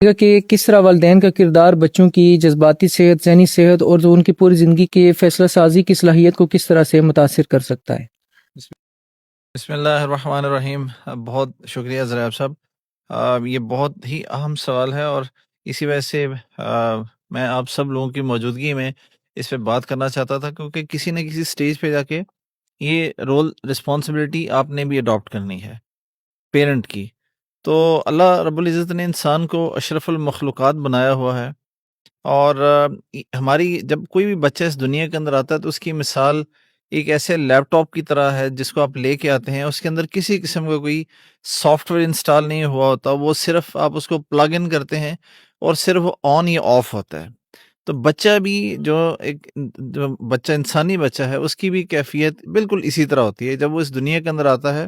کہ کس طرح والدین کا کردار بچوں کی جذباتی صحت، ذہنی صحت اور ان کی پوری زندگی کے فیصلہ سازی کی صلاحیت کو کس طرح سے متاثر کر سکتا ہے؟ بسم اللہ الرحمن الرحیم۔ بہت شکریہ ذرائب صاحب، یہ بہت ہی اہم سوال ہے، اور اسی وجہ سے میں آپ سب لوگوں کی موجودگی میں اس پہ بات کرنا چاہتا تھا، کیونکہ کسی نہ کسی سٹیج پہ جا کے یہ رول رسپانسبلٹی آپ نے بھی اڈاپٹ کرنی ہے پیرنٹ کی۔ تو اللہ رب العزت نے انسان کو اشرف المخلوقات بنایا ہوا ہے، اور ہماری جب کوئی بھی بچہ اس دنیا کے اندر آتا ہے تو اس کی مثال ایک ایسے لیپ ٹاپ کی طرح ہے جس کو آپ لے کے آتے ہیں، اس کے اندر کسی قسم کا کوئی سافٹ ویئر انسٹال نہیں ہوا ہوتا، وہ صرف آپ اس کو پلگ ان کرتے ہیں اور صرف آن یا آف ہوتا ہے۔ تو بچہ بھی جو بچہ انسانی بچہ ہے، اس کی بھی کیفیت بالکل اسی طرح ہوتی ہے۔ جب وہ اس دنیا کے اندر آتا ہے،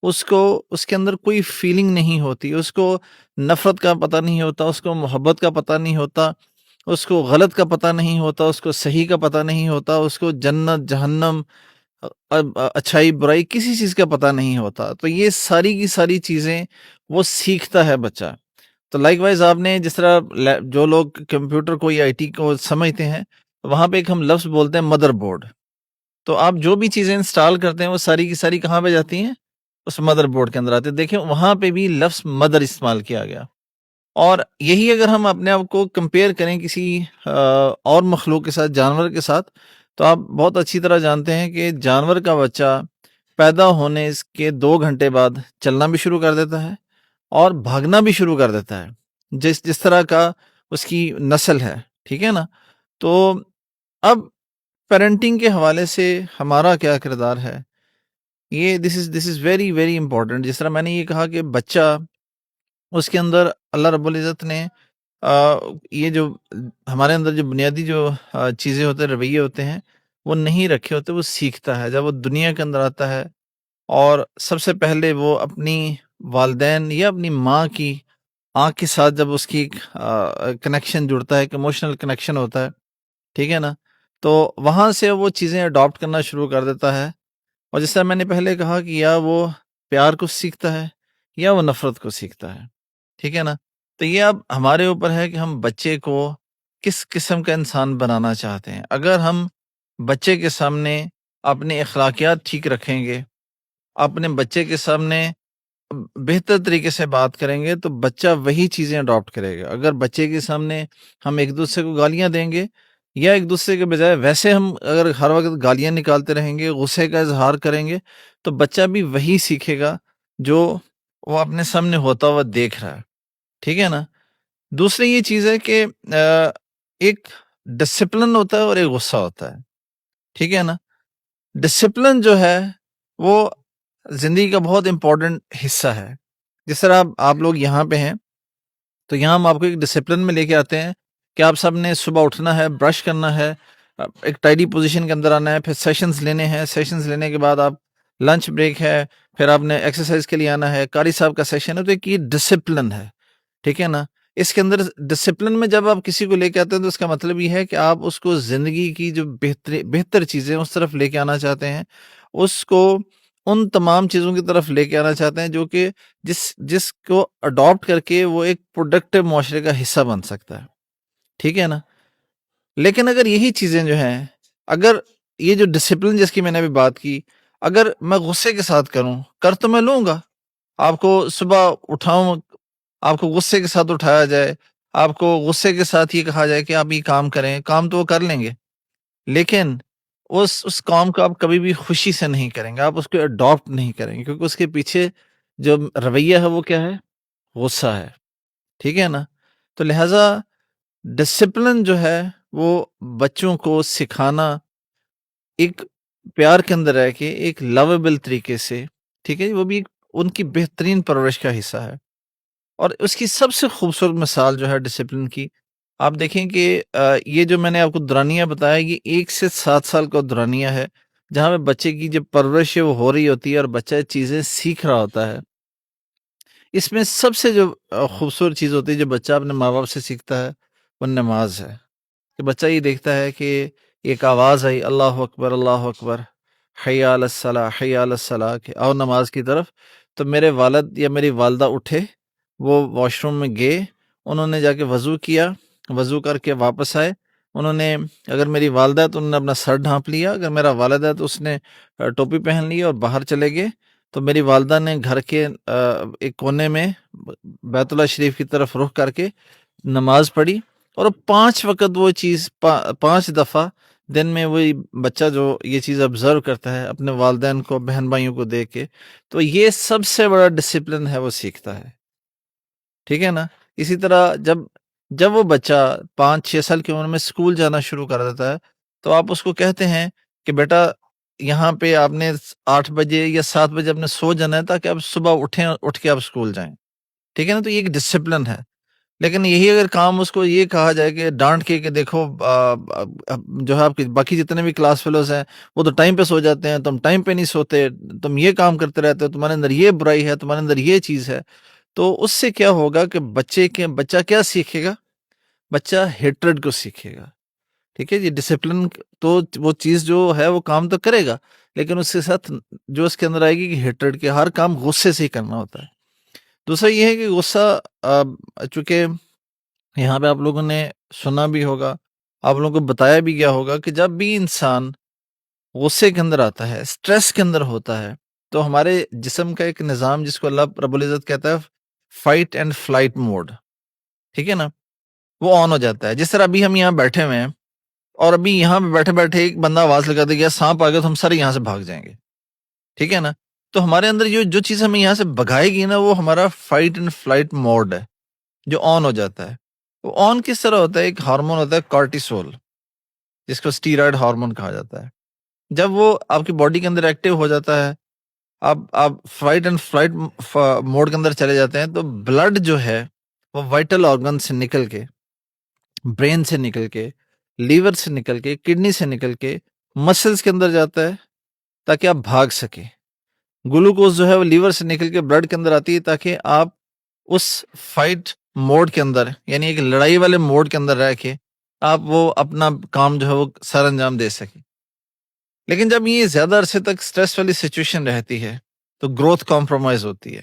اس کو اس کے اندر کوئی فیلنگ نہیں ہوتی، اس کو نفرت کا پتہ نہیں ہوتا، اس کو محبت کا پتہ نہیں ہوتا، اس کو غلط کا پتہ نہیں ہوتا، اس کو صحیح کا پتہ نہیں ہوتا، اس کو جنت جہنم اچھائی برائی کسی چیز کا پتہ نہیں ہوتا۔ تو یہ ساری کی ساری چیزیں وہ سیکھتا ہے بچہ۔ تو لائک وائز آپ نے جس طرح جو لوگ کمپیوٹر کو یا آئی ٹی کو سمجھتے ہیں، وہاں پہ ایک ہم لفظ بولتے ہیں مدر بورڈ۔ تو آپ جو بھی چیزیں انسٹال کرتے ہیں وہ ساری کی ساری کہاں پہ جاتی ہیں؟ اس مدر بورڈ کے اندر آتے ہیں۔ دیکھیں وہاں پہ بھی لفظ مدر استعمال کیا گیا، اور یہی اگر ہم اپنے آپ کو کمپیئر کریں کسی اور مخلوق کے ساتھ، جانور کے ساتھ، تو آپ بہت اچھی طرح جانتے ہیں کہ جانور کا بچہ پیدا ہونے کے 2 گھنٹے بعد چلنا بھی شروع کر دیتا ہے اور بھاگنا بھی شروع کر دیتا ہے، جس طرح کا اس کی نسل ہے، ٹھیک ہے نا؟ تو اب پیرنٹنگ کے حوالے سے ہمارا کیا کردار ہے، یہ دس از ویری ویری امپورٹنٹ۔ جس طرح میں نے یہ کہا کہ بچہ، اس کے اندر اللہ رب العزت نے یہ جو ہمارے اندر جو بنیادی جو چیزیں ہوتے ہیں، رویے ہوتے ہیں، وہ نہیں رکھے ہوتے، وہ سیکھتا ہے جب وہ دنیا کے اندر آتا ہے۔ اور سب سے پہلے وہ اپنی والدین یا اپنی ماں کی آنکھ کے ساتھ جب اس کی کنیکشن جڑتا ہے، ایک ایموشنل کنیکشن ہوتا ہے، ٹھیک ہے نا؟ تو وہاں سے وہ چیزیں اڈاپٹ کرنا شروع کر دیتا ہے، اور جس طرح میں نے پہلے کہا کہ یا وہ پیار کو سیکھتا ہے یا وہ نفرت کو سیکھتا ہے، ٹھیک ہے نا؟ تو یہ اب ہمارے اوپر ہے کہ ہم بچے کو کس قسم کا انسان بنانا چاہتے ہیں۔ اگر ہم بچے کے سامنے اپنے اخلاقیات ٹھیک رکھیں گے، اپنے بچے کے سامنے بہتر طریقے سے بات کریں گے، تو بچہ وہی چیزیں اڈاپٹ کرے گا۔ اگر بچے کے سامنے ہم ایک دوسرے کو گالیاں دیں گے، یا ایک دوسرے کے بجائے ویسے ہم اگر ہر وقت گالیاں نکالتے رہیں گے، غصے کا اظہار کریں گے، تو بچہ بھی وہی سیکھے گا جو وہ اپنے سامنے ہوتا ہوا دیکھ رہا ہے، ٹھیک ہے نا؟ دوسری یہ چیز ہے کہ ایک ڈسپلن ہوتا ہے اور ایک غصہ ہوتا ہے، ٹھیک ہے نا؟ ڈسپلن جو ہے وہ زندگی کا بہت امپورٹنٹ حصہ ہے۔ جس طرح آپ لوگ یہاں پہ ہیں، تو یہاں ہم آپ کو ایک ڈسپلن میں لے کے آتے ہیں کہ آپ سب نے صبح اٹھنا ہے، برش کرنا ہے، ایک ٹائڈی پوزیشن کے اندر آنا ہے، پھر سیشنز لینے ہیں، سیشنز لینے کے بعد آپ لنچ بریک ہے، پھر آپ نے ایکسرسائز کے لیے آنا ہے، قاری صاحب کا سیشن ہے۔ تو ایک یہ ڈسپلن ہے، ٹھیک ہے نا؟ اس کے اندر ڈسپلن میں جب آپ کسی کو لے کے آتے ہیں تو اس کا مطلب یہ ہے کہ آپ اس کو زندگی کی جو بہتر چیزیں اس طرف لے کے آنا چاہتے ہیں، اس کو ان تمام چیزوں کی طرف لے کے آنا چاہتے ہیں جو کہ جس کو اڈاپٹ کر کے وہ ایک پروڈکٹیو معاشرے کا حصہ بن سکتا ہے، ٹھیک ہے نا؟ لیکن اگر یہی چیزیں جو ہیں، اگر یہ جو ڈسپلن جس کی میں نے ابھی بات کی، اگر میں غصے کے ساتھ کروں، کر تو میں لوں گا، آپ کو صبح اٹھاؤں، آپ کو غصے کے ساتھ اٹھایا جائے، آپ کو غصے کے ساتھ یہ کہا جائے کہ آپ یہ کام کریں، کام تو وہ کر لیں گے، لیکن اس کام کو آپ کبھی بھی خوشی سے نہیں کریں گے، آپ اس کو اڈاپٹ نہیں کریں گے، کیونکہ اس کے پیچھے جو رویہ ہے وہ کیا ہے؟ غصہ ہے، ٹھیک ہے نا؟ تو لہٰذا ڈسپلن جو ہے وہ بچوں کو سکھانا ایک پیار کے اندر رہ کے ایک لویبل طریقے سے، ٹھیک ہے، وہ بھی ان کی بہترین پرورش کا حصہ ہے۔ اور اس کی سب سے خوبصورت مثال جو ہے ڈسپلن کی، آپ دیکھیں کہ یہ جو میں نے آپ کو دورانیہ بتایا، یہ 1 سے 7 سال کا دورانیہ ہے، جہاں پہ بچے کی جو پرورش ہے وہ ہو رہی ہوتی ہے اور بچہ چیزیں سیکھ رہا ہوتا ہے۔ اس میں سب سے جو خوبصورت چیز ہوتی ہے جو بچہ اپنے ماں باپ سے سیکھتا ہے، وہ نماز ہے۔ کہ بچہ یہ دیکھتا ہے کہ ایک آواز آئی، اللہ اکبر اللہ اکبر، حی علی الصلاح حی علی الصلاح، کہ آؤ نماز کی طرف، تو میرے والد یا میری والدہ اٹھے وہ واش روم میں گئے، انہوں نے جا کے وضو کیا، وضو کر کے واپس آئے، انہوں نے اگر میری والدہ ہے تو انہوں نے اپنا سر ڈھانپ لیا، اگر میرا والد ہے تو اس نے ٹوپی پہن لی اور باہر چلے گئے، تو میری والدہ نے گھر کے ایک کونے میں بیت اللہ شریف کی طرف رخ کر کے نماز پڑھی، اور 5 وقت وہ چیز 5 دفعہ دن میں وہی بچہ جو یہ چیز آبزرو کرتا ہے اپنے والدین کو، بہن بھائیوں کو دیکھ کے، تو یہ سب سے بڑا ڈسپلن ہے، وہ سیکھتا ہے، ٹھیک ہے نا۔ اسی طرح جب وہ بچہ 5-6 سال کی عمر میں اسکول جانا شروع کر دیتا ہے، تو آپ اس کو کہتے ہیں کہ بیٹا یہاں پہ آپ نے 8 بجے یا 7 بجے آپ نے سو جانا ہے تاکہ آپ صبح اٹھ کے آپ اسکول جائیں، ٹھیک ہے نا۔ تو یہ ایک ڈسپلن ہے، لیکن یہی اگر کام اس کو یہ کہا جائے کہ ڈانٹ کے کہ دیکھو جو ہے آپ کے باقی جتنے بھی کلاس فیلوز ہیں وہ تو ٹائم پہ سو جاتے ہیں، تم ٹائم پہ نہیں سوتے، تم یہ کام کرتے رہتے ہو، تمہارے اندر یہ برائی ہے، تمہارے اندر یہ چیز ہے، تو اس سے کیا ہوگا کہ بچہ کیا سیکھے گا؟ بچہ ہیٹرڈ کو سیکھے گا، ٹھیک ہے جی۔ ڈسپلن تو وہ چیز جو ہے وہ کام تو کرے گا، لیکن اس کے ساتھ جو اس کے اندر آئے گی کہ ہیٹرڈ کے، ہر کام غصے سے ہی کرنا ہوتا ہے۔ دوسرا یہ ہے کہ غصہ چونکہ یہاں پہ آپ لوگوں نے سنا بھی ہوگا، آپ لوگوں کو بتایا بھی گیا ہوگا کہ جب بھی انسان غصے کے اندر آتا ہے، سٹریس کے اندر ہوتا ہے، تو ہمارے جسم کا ایک نظام جس کو اللہ رب العزت کہتا ہے فائٹ اینڈ فلائٹ موڈ، ٹھیک ہے نا، وہ آن ہو جاتا ہے۔ جس طرح ابھی ہم یہاں بیٹھے ہوئے ہیں، اور ابھی یہاں پہ بیٹھے بیٹھے ایک بندہ آواز لگا دے گیا سانپ آ گیا تو ہم سارے یہاں سے بھاگ جائیں گے، ٹھیک ہے نا۔ تو ہمارے اندر جو چیز ہمیں یہاں سے بھگائے گی نا، وہ ہمارا فائٹ اینڈ فلائٹ موڈ ہے جو آن ہو جاتا ہے۔ وہ آن کس طرح ہوتا ہے؟ ایک ہارمون ہوتا ہے کارٹیسول، جس کو اسٹیرائڈ ہارمون کہا جاتا ہے۔ جب وہ آپ کی باڈی کے اندر ایکٹیو ہو جاتا ہے، آپ فلائٹ اینڈ فلائٹ موڈ کے اندر چلے جاتے ہیں، تو بلڈ جو ہے وہ وائٹل آرگن سے نکل کے، برین سے نکل کے، لیور سے نکل کے، کڈنی سے نکل کے مسلز کے اندر جاتا ہے تاکہ آپ بھاگ سکیں۔ گلوکوز جو ہے وہ لیور سے نکل کے بلڈ کے اندر آتی ہے تاکہ آپ اس فائٹ موڈ کے اندر، یعنی ایک لڑائی والے موڈ کے اندر رہ کے آپ وہ اپنا کام جو ہے وہ سر انجام دے سکیں۔ لیکن جب یہ زیادہ عرصے تک سٹریس والی سچویشن رہتی ہے تو گروتھ کمپرومائز ہوتی ہے۔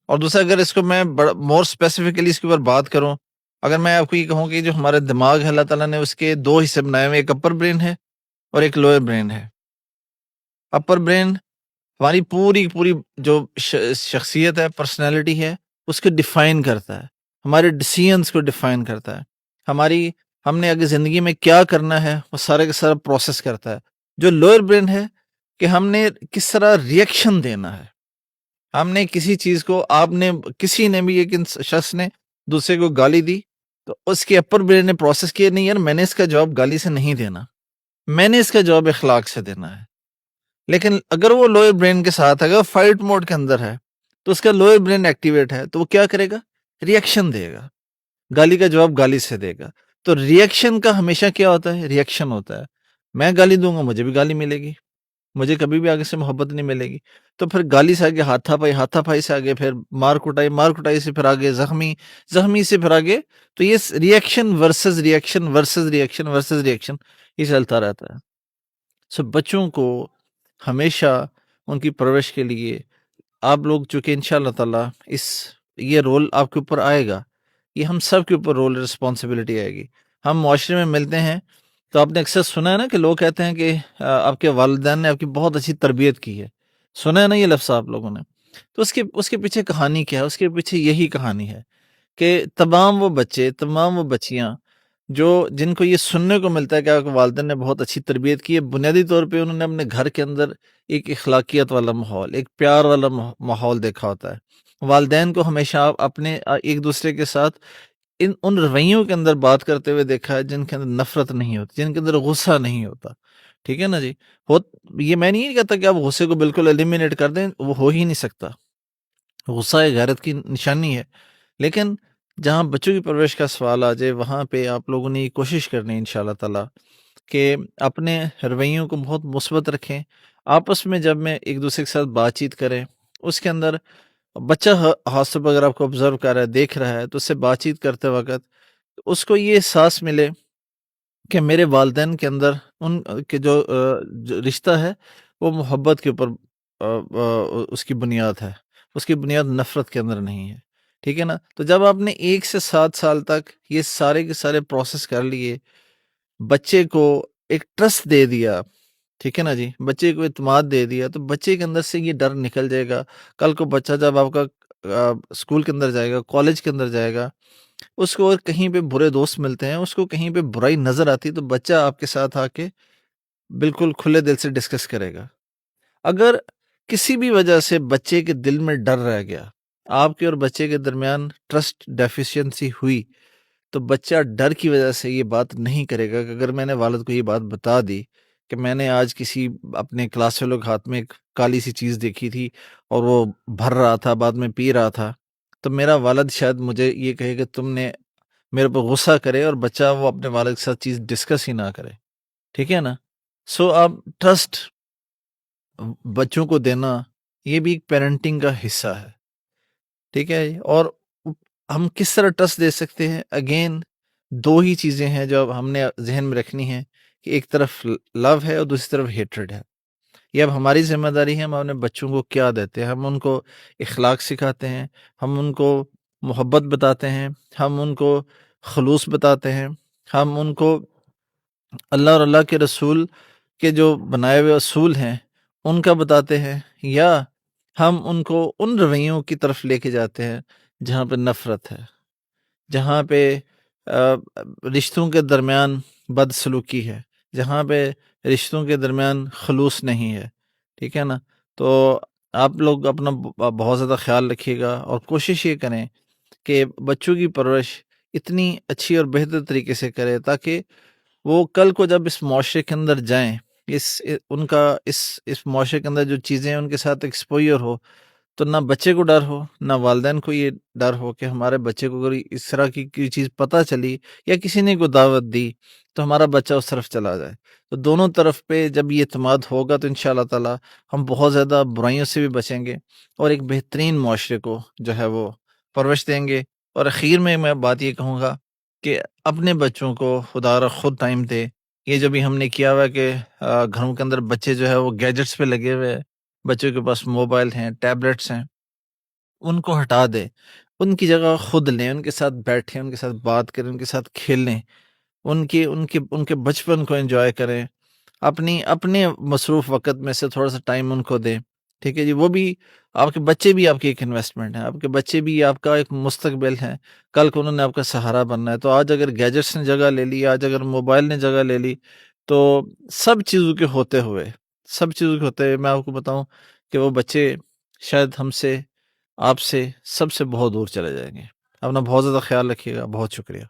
اور دوسرا اگر اس کو میں مور اسپیسیفکلی اس کے اوپر بات کروں، اگر میں آپ کو یہ کہوں کہ جو ہمارے دماغ ہے اللہ تعالیٰ نے اس کے 2 حصے بنائے ہوئے، ایک اپر برین ہے اور ایک لوئر برین ہے۔ اپر برین ہماری پوری جو شخصیت ہے، پرسنالٹی ہے، اس کو ڈیفائن کرتا ہے، ہمارے ڈیسیژنز کو ڈیفائن کرتا ہے، ہم نے اگر زندگی میں کیا کرنا ہے وہ سارے کا سارا پروسیس کرتا ہے۔ جو لوئر برین ہے کہ ہم نے کس طرح ریئیکشن دینا ہے، ہم نے کسی چیز کو، کسی نے بھی ایک شخص نے دوسرے کو گالی دی تو اس کے اپر برین نے پروسیس کیا، نہیں یار میں نے اس کا جواب گالی سے نہیں دینا، میں نے اس کا جواب اخلاق سے دینا ہے۔ لیکن اگر وہ لوئر برین کے ساتھ اگر فائٹ موڈ کے اندر ہے تو اس کا لوئر برین ایکٹیویٹ ہے، تو وہ کیا کرے گا؟ ریئیکشن دے گا، گالی کا جواب گالی سے دے گا۔ تو ریئیکشن کا ہمیشہ کیا ہوتا ہے؟ ریئیکشن ہوتا ہے۔ میں گالی دوں گا مجھے بھی گالی ملے گی، مجھے کبھی بھی آگے سے محبت نہیں ملے گی، تو پھر گالی سے آگے ہاتھا پائی سے آگے پھر مار کٹائی سے پھر آگے زخمی سے پھر آگے، تو یہ reaction versus reaction versus reaction versus reaction یہ چلتا رہتا ہے۔ سو بچوں کو ہمیشہ ان کی پرورش کے لیے آپ لوگ، چونکہ انشاءاللہ تعالیٰ یہ رول آپ کے اوپر آئے گا، یہ ہم سب کے اوپر رول رسپانسبلٹی آئے گی۔ ہم معاشرے میں ملتے ہیں تو آپ نے اکثر سنا ہے نا کہ لوگ کہتے ہیں کہ آپ کے والدین نے آپ کی بہت اچھی تربیت کی ہے، سنا ہے نا یہ لفظ آپ لوگوں نے؟ تو اس کے پیچھے کہانی کیا ہے؟ اس کے پیچھے یہی کہانی ہے کہ تمام وہ بچے، تمام وہ بچیاں جن کو یہ سننے کو ملتا ہے کہ آپ کے والدین نے بہت اچھی تربیت کی ہے، بنیادی طور پہ انہوں نے اپنے گھر کے اندر ایک اخلاقیت والا ماحول، ایک پیار والا ماحول دیکھا ہوتا ہے۔ والدین کو ہمیشہ آپ اپنے ایک دوسرے کے ساتھ ان رویوں کے اندر بات کرتے ہوئے دیکھا ہے جن کے اندر نفرت نہیں ہوتی، جن کے اندر غصہ نہیں ہوتا، ٹھیک ہے نا جی۔ یہ میں نہیں کہتا کہ آپ غصے کو بالکل ایلیمینیٹ کر دیں، وہ ہو ہی نہیں سکتا، غصہ ایک غیرت کی نشانی ہے، لیکن جہاں بچوں کی پرورش کا سوال آ جائے وہاں پہ آپ لوگوں نے یہ کوشش کرنی ہے انشاءاللہ تعالیٰ کہ اپنے رویوں کو بہت مثبت رکھیں۔ آپس میں جب میں ایک دوسرے کے ساتھ بات چیت کریں، اس کے اندر بچہ خاص طور پر اگر آپ کو آبزرو کر رہا ہے، دیکھ رہا ہے، تو اس سے بات چیت کرتے وقت اس کو یہ احساس ملے کہ میرے والدین کے اندر ان کے جو رشتہ ہے وہ محبت کے اوپر اس کی بنیاد ہے، اس کی بنیاد نفرت کے اندر نہیں ہے۔ ٹھیک ہے نا؟ تو جب آپ نے 1 سے 7 سال تک یہ سارے کے سارے پروسیس کر لیے، بچے کو ایک ٹرسٹ دے دیا، ٹھیک ہے نا جی، بچے کو اعتماد دے دیا، تو بچے کے اندر سے یہ ڈر نکل جائے گا۔ کل کو بچہ جب آپ کا اسکول کے اندر جائے گا، کالج کے اندر جائے گا، اس کو اگر کہیں پہ برے دوست ملتے ہیں، اس کو کہیں پہ برائی نظر آتی ہے، تو بچہ آپ کے ساتھ آ کے بالکل کھلے دل سے ڈسکس کرے گا۔ اگر کسی بھی وجہ سے بچے کے دل میں ڈر رہ گیا، آپ کے اور بچے کے درمیان ٹرسٹ ڈیفیشینسی ہوئی، تو بچہ ڈر کی وجہ سے یہ بات نہیں کرے گا کہ اگر میں نے والد کو یہ بات بتا دی کہ میں نے آج کسی اپنے کلاس فیلو کے ہاتھ میں ایک کالی سی چیز دیکھی تھی اور وہ بھر رہا تھا، بعد میں پی رہا تھا، تو میرا والد شاید مجھے یہ کہے کہ تم نے میرے پہ غصہ کرے، اور بچہ وہ اپنے والد کے ساتھ چیز ڈسکس ہی نہ کرے، ٹھیک ہے نا؟ سو اب ٹرسٹ بچوں کو دینا یہ بھی ایک پیرنٹنگ کا حصہ ہے، ٹھیک ہے؟ اور ہم کس طرح ٹرسٹ دے سکتے ہیں؟ اگین 2 ہی چیزیں ہیں جو اب ہم نے ذہن میں رکھنی ہے، کہ ایک طرف لو ہے اور دوسری طرف ہیٹرڈ ہے۔ یہ اب ہماری ذمہ داری ہے، ہم اپنے بچوں کو کیا دیتے ہیں۔ ہم ان کو اخلاق سکھاتے ہیں، ہم ان کو محبت بتاتے ہیں، ہم ان کو خلوص بتاتے ہیں، ہم ان کو اللہ اور اللہ کے رسول کے جو بنائے ہوئے اصول ہیں ان کا بتاتے ہیں، یا ہم ان کو ان رویوں کی طرف لے کے جاتے ہیں جہاں پہ نفرت ہے، جہاں پہ رشتوں کے درمیان بد سلوکی ہے، جہاں پہ رشتوں کے درمیان خلوص نہیں ہے، ٹھیک ہے نا؟ تو آپ لوگ اپنا بہت زیادہ خیال رکھیے گا، اور کوشش یہ کریں کہ بچوں کی پرورش اتنی اچھی اور بہتر طریقے سے کرے تاکہ وہ کل کو جب اس معاشرے کے اندر جائیں، اس معاشرے کے اندر جو چیزیں ان کے ساتھ ایکسپوئر ہو، تو نہ بچے کو ڈر ہو، نہ والدین کو یہ ڈر ہو کہ ہمارے بچے کو اگر اس طرح کی کوئی چیز پتہ چلی یا کسی نے کوئی دعوت دی تو ہمارا بچہ اس طرف چلا جائے۔ تو دونوں طرف پہ جب یہ اعتماد ہوگا تو انشاءاللہ تعالی ہم بہت زیادہ برائیوں سے بھی بچیں گے اور ایک بہترین معاشرے کو جو ہے وہ پرورش دیں گے۔ اور اخیر میں بات یہ کہوں گا کہ اپنے بچوں کو خدا را خود ٹائم دے۔ یہ جو بھی ہم نے کیا ہوا ہے کہ گھروں کے اندر بچے جو ہے وہ گیجٹس پہ لگے ہوئے ہیں، بچوں کے پاس موبائل ہیں، ٹیبلٹس ہیں، ان کو ہٹا دیں، ان کی جگہ خود لیں، ان کے ساتھ بیٹھیں، ان کے ساتھ بات کریں، ان کے ساتھ کھیلیں، ان کے بچپن کو انجوائے کریں، اپنے مصروف وقت میں سے تھوڑا سا ٹائم ان کو دیں، ٹھیک ہے جی؟ وہ بھی آپ کے بچے بھی آپ کی ایک انویسٹمنٹ ہیں، آپ کے بچے بھی آپ کا ایک مستقبل ہے، کل کو انہوں نے آپ کا سہارا بننا ہے۔ تو آج اگر گیجٹس نے جگہ لے لی، آج اگر موبائل نے جگہ لے لی، تو سب چیزوں کے ہوتے ہوئے میں آپ کو بتاؤں کہ وہ بچے شاید ہم سے، آپ سے، سب سے بہت دور چلے جائیں گے۔ اپنا بہت زیادہ خیال رکھیے گا، بہت شکریہ۔